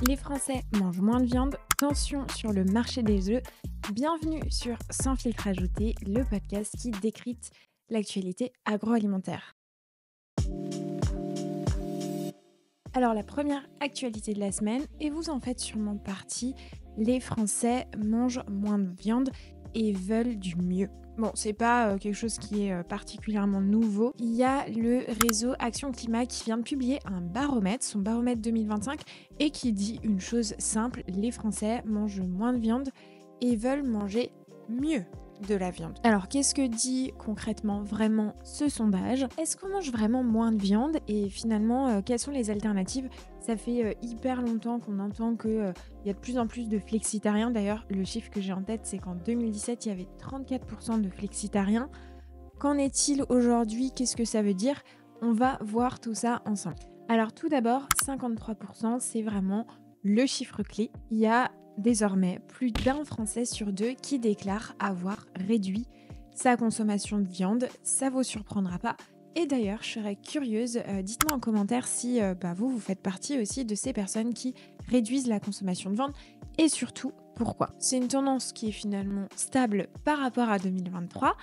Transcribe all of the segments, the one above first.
Les Français mangent moins de viande, tension sur le marché des œufs. Bienvenue sur Sans filtre ajouté, le podcast qui décrypte l'actualité agroalimentaire. Alors la première actualité de la semaine, et vous en faites sûrement partie, les Français mangent moins de viande et veulent du mieux. Bon, c'est pas quelque chose qui est particulièrement nouveau. Il y a le réseau Action Climat qui vient de publier un baromètre, son baromètre 2025, et qui dit une chose simple, les Français mangent moins de viande et veulent manger mieux de la viande. Alors, qu'est-ce que dit concrètement vraiment ce sondage? Est-ce qu'on mange vraiment moins de viande? Et finalement, quelles sont les alternatives? Ça fait hyper longtemps qu'on entend qu'il y a de plus en plus de flexitariens. D'ailleurs, le chiffre que j'ai en tête, c'est qu'en 2017, il y avait 34% de flexitariens. Qu'en est-il aujourd'hui? Qu'est-ce que ça veut dire? On va voir tout ça ensemble. Alors tout d'abord, 53%, c'est vraiment le chiffre clé. Il y a désormais plus d'un Français sur deux qui déclare avoir réduit sa consommation de viande. Ça vous surprendra pas. Et d'ailleurs, je serais curieuse, dites-moi en commentaire si vous faites partie aussi de ces personnes qui réduisent la consommation de viande et surtout pourquoi. C'est une tendance qui est finalement stable par rapport à 2023,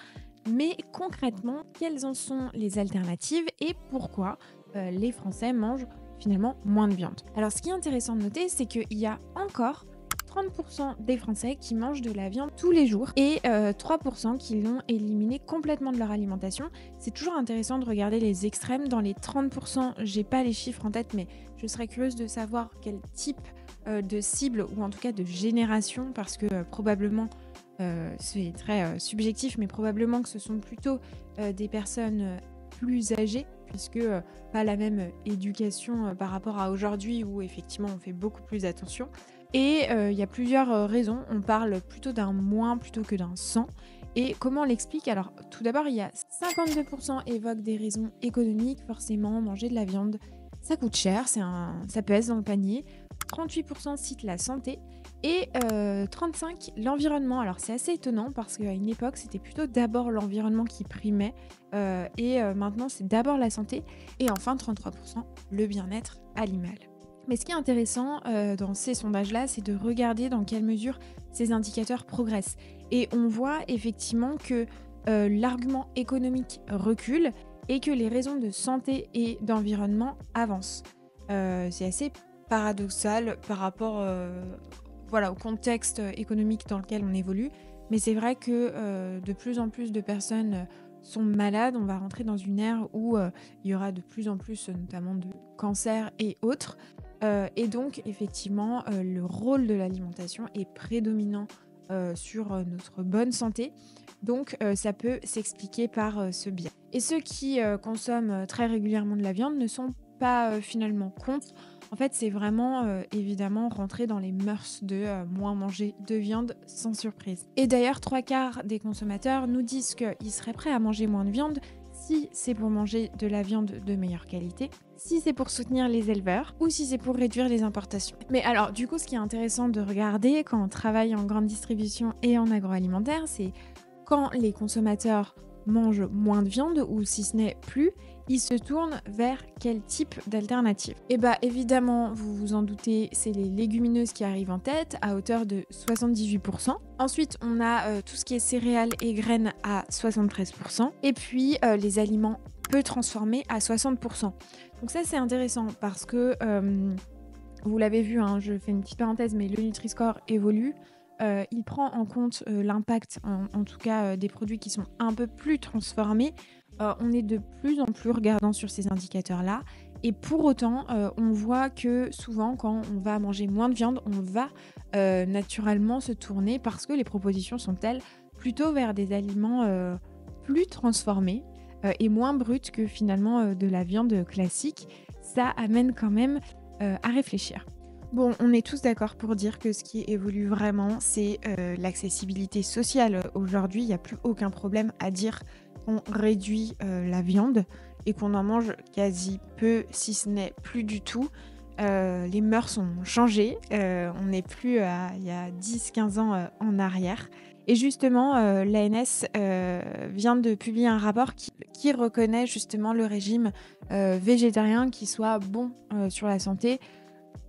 mais concrètement, quelles en sont les alternatives et pourquoi les Français mangent finalement moins de viande. Alors ce qui est intéressant de noter, c'est qu'il y a encore 30% des Français qui mangent de la viande tous les jours et 3% qui l'ont éliminée complètement de leur alimentation. C'est toujours intéressant de regarder les extrêmes. Dans les 30%, j'ai pas les chiffres en tête, mais je serais curieuse de savoir quel type de cible ou en tout cas de génération, parce que probablement, c'est très subjectif, mais probablement que ce sont plutôt des personnes plus âgées, puisque pas la même éducation par rapport à aujourd'hui où effectivement on fait beaucoup plus attention. Et il y a plusieurs raisons. On parle plutôt d'un moins plutôt que d'un sans. Et comment on l'explique? Alors tout d'abord, il y a 52% évoquent des raisons économiques. Forcément, manger de la viande, ça coûte cher, ça pèse dans le panier. 38% citent la santé et 35% l'environnement. Alors c'est assez étonnant parce qu'à une époque, c'était plutôt d'abord l'environnement qui primait et maintenant, c'est d'abord la santé. Et enfin, 33% le bien-être animal. Mais ce qui est intéressant dans ces sondages-là, c'est de regarder dans quelle mesure ces indicateurs progressent. Et on voit effectivement que l'argument économique recule et que les raisons de santé et d'environnement avancent. C'est assez paradoxal par rapport au contexte économique dans lequel on évolue. Mais c'est vrai que de plus en plus de personnes sont malades. On va rentrer dans une ère où il y aura de plus en plus notamment de cancers et autres. Et donc, effectivement, le rôle de l'alimentation est prédominant sur notre bonne santé. Donc, ça peut s'expliquer par ce biais. Et ceux qui consomment très régulièrement de la viande ne sont pas finalement contre. En fait, c'est vraiment évidemment rentrer dans les mœurs de moins manger de viande sans surprise. Et d'ailleurs, 3/4 des consommateurs nous disent qu'ils seraient prêts à manger moins de viande si c'est pour manger de la viande de meilleure qualité, si c'est pour soutenir les éleveurs ou si c'est pour réduire les importations. Mais alors, du coup, ce qui est intéressant de regarder quand on travaille en grande distribution et en agroalimentaire, c'est quand les consommateurs mangent moins de viande ou si ce n'est plus, ils se tournent vers quel type d'alternative? Et évidemment, vous vous en doutez, c'est les légumineuses qui arrivent en tête à hauteur de 78%. Ensuite, on a tout ce qui est céréales et graines à 73%. Et puis, les aliments peu transformés à 60%. Donc ça, c'est intéressant parce que, vous l'avez vu, je fais une petite parenthèse, mais le Nutri-Score évolue. Il prend en compte l'impact, en tout cas, des produits qui sont un peu plus transformés. On est de plus en plus regardant sur ces indicateurs-là. Et pour autant, on voit que souvent, quand on va manger moins de viande, on va naturellement se tourner, parce que les propositions sont telles, plutôt vers des aliments plus transformés et moins bruts que finalement de la viande classique. Ça amène quand même à réfléchir. Bon, on est tous d'accord pour dire que ce qui évolue vraiment, c'est l'accessibilité sociale. Aujourd'hui, il n'y a plus aucun problème à dire qu'on réduit la viande et qu'on en mange quasi peu, si ce n'est plus du tout. Les mœurs ont changé. On n'est plus il y a 10-15 ans en arrière. Et justement, l'ANS vient de publier un rapport qui reconnaît justement le régime végétarien qui soit bon sur la santé,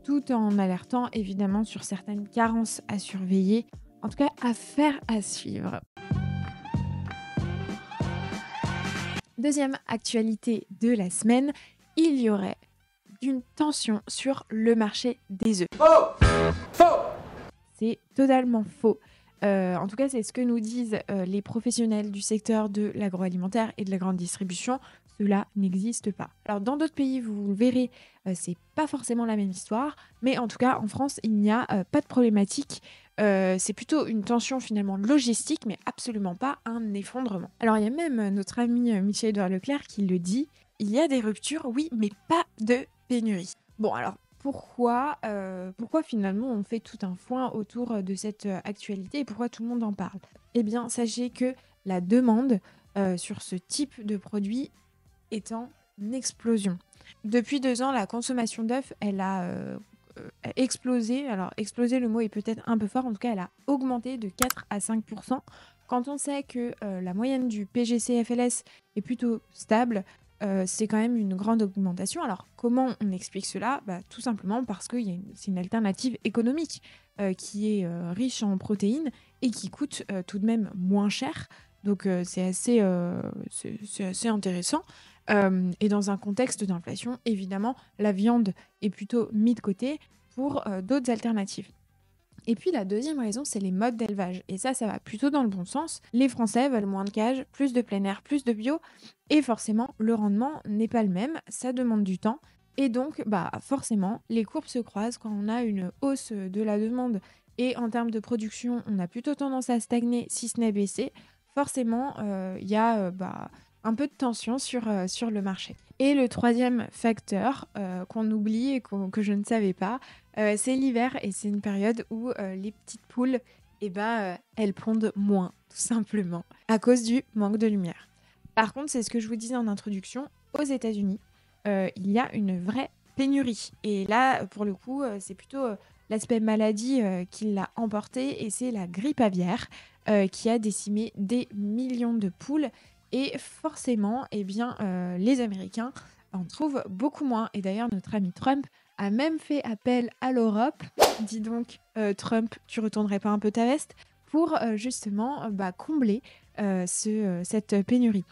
tout en alertant évidemment sur certaines carences à surveiller, en tout cas affaire à suivre. Deuxième actualité de la semaine, il y aurait une tension sur le marché des œufs. C'est totalement faux. En tout cas, c'est ce que nous disent les professionnels du secteur de l'agroalimentaire et de la grande distribution. Cela n'existe pas. Alors, dans d'autres pays, vous le verrez, c'est pas forcément la même histoire. Mais en tout cas, en France, il n'y a pas de problématique. C'est plutôt une tension finalement logistique, mais absolument pas un effondrement. Alors, il y a même notre ami Michel-Édouard Leclerc qui le dit. Il y a des ruptures, oui, mais pas de pénurie. Bon, alors, pourquoi finalement on fait tout un foin autour de cette actualité et pourquoi tout le monde en parle? Eh bien, sachez que la demande sur ce type de produit est en explosion. Depuis 2 ans, la consommation d'œufs, elle a explosé. Alors, exploser, le mot est peut-être un peu fort. En tout cas, elle a augmenté de 4 à 5%. Quand on sait que la moyenne du PGC-FLS est plutôt stable, c'est quand même une grande augmentation. Alors, comment on explique cela? Tout simplement parce que c'est une alternative économique qui est riche en protéines et qui coûte tout de même moins cher. Donc, c'est assez intéressant. Et dans un contexte d'inflation, évidemment, la viande est plutôt mise de côté pour d'autres alternatives. Et puis la deuxième raison, c'est les modes d'élevage. Et ça va plutôt dans le bon sens. Les Français veulent moins de cages, plus de plein air, plus de bio. Et forcément, le rendement n'est pas le même. Ça demande du temps. Et donc, forcément, les courbes se croisent quand on a une hausse de la demande. Et en termes de production, on a plutôt tendance à stagner, si ce n'est baisser. Forcément, il y a un peu de tension sur le marché. Et le troisième facteur qu'on oublie et que je ne savais pas, c'est l'hiver et c'est une période où les petites poules, elles pondent moins, tout simplement, à cause du manque de lumière. Par contre, c'est ce que je vous disais en introduction, aux États-Unis, il y a une vraie pénurie. Et là, pour le coup, c'est plutôt l'aspect maladie qui l'a emporté et c'est la grippe aviaire qui a décimé des millions de poules. Et forcément, les Américains en trouvent beaucoup moins. Et d'ailleurs, notre ami Trump a même fait appel à l'Europe. Dis donc, Trump, tu retournerais pas un peu ta veste pour justement combler cette pénurie.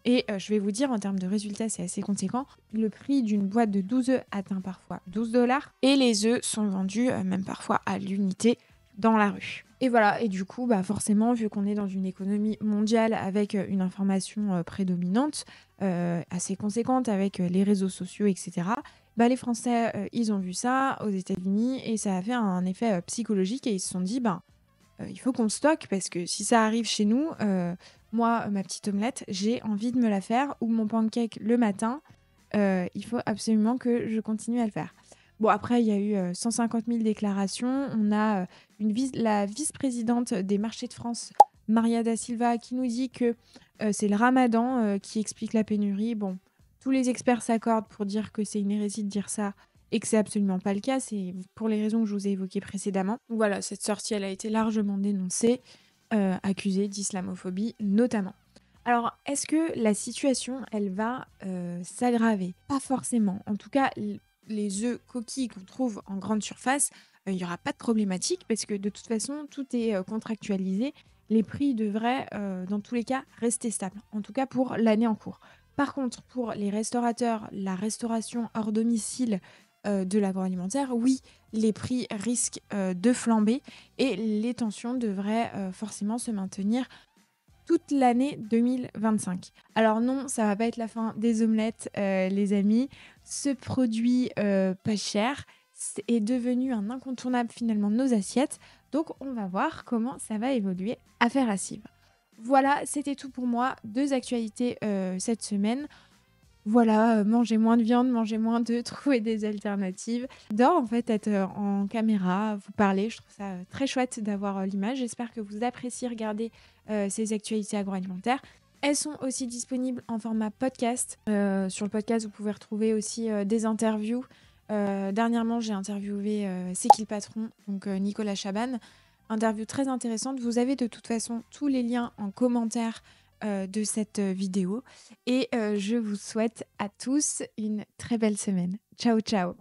Et je vais vous dire, en termes de résultats, c'est assez conséquent. Le prix d'une boîte de 12 œufs atteint parfois 12 $ et les œufs sont vendus même parfois à l'unité dans la rue. Et voilà, et du coup, forcément, vu qu'on est dans une économie mondiale avec une information prédominante, assez conséquente avec les réseaux sociaux, etc., les Français, ils ont vu ça aux États-Unis et ça a fait un effet psychologique et ils se sont dit, il faut qu'on stocke parce que si ça arrive chez nous, moi, ma petite omelette, j'ai envie de me la faire ou mon pancake le matin, il faut absolument que je continue à le faire. Bon, après, il y a eu 150 000 déclarations. On a la vice-présidente des marchés de France, Maria da Silva, qui nous dit que c'est le ramadan qui explique la pénurie. Bon, tous les experts s'accordent pour dire que c'est une hérésie de dire ça et que c'est absolument pas le cas. C'est pour les raisons que je vous ai évoquées précédemment. Donc voilà, cette sortie, elle a été largement dénoncée, accusée d'islamophobie notamment. Alors, est-ce que la situation, elle va s'aggraver? Pas forcément. En tout cas, les œufs coquilles qu'on trouve en grande surface, il n'y aura pas de problématique parce que de toute façon, tout est contractualisé. Les prix devraient, dans tous les cas, rester stables, en tout cas pour l'année en cours. Par contre, pour les restaurateurs, la restauration hors domicile de l'agroalimentaire, oui, les prix risquent de flamber et les tensions devraient forcément se maintenir toute l'année 2025. Alors non, ça va pas être la fin des omelettes, les amis. Ce produit pas cher est devenu un incontournable finalement de nos assiettes. Donc on va voir comment ça va évoluer. Affaire à suivre. Voilà, c'était tout pour moi. 2 actualités cette semaine. Voilà, manger moins de viande, manger moins d'œufs, trouver des alternatives. J'adore en fait être en caméra, vous parler. Je trouve ça très chouette d'avoir l'image. J'espère que vous appréciez regarder ces actualités agroalimentaires. Elles sont aussi disponibles en format podcast. Sur le podcast, vous pouvez retrouver aussi des interviews. Dernièrement, j'ai interviewé C'est qui le patron, donc Nicolas Chaban. Interview très intéressante. Vous avez de toute façon tous les liens en commentaire de cette vidéo. Et je vous souhaite à tous une très belle semaine. Ciao, ciao!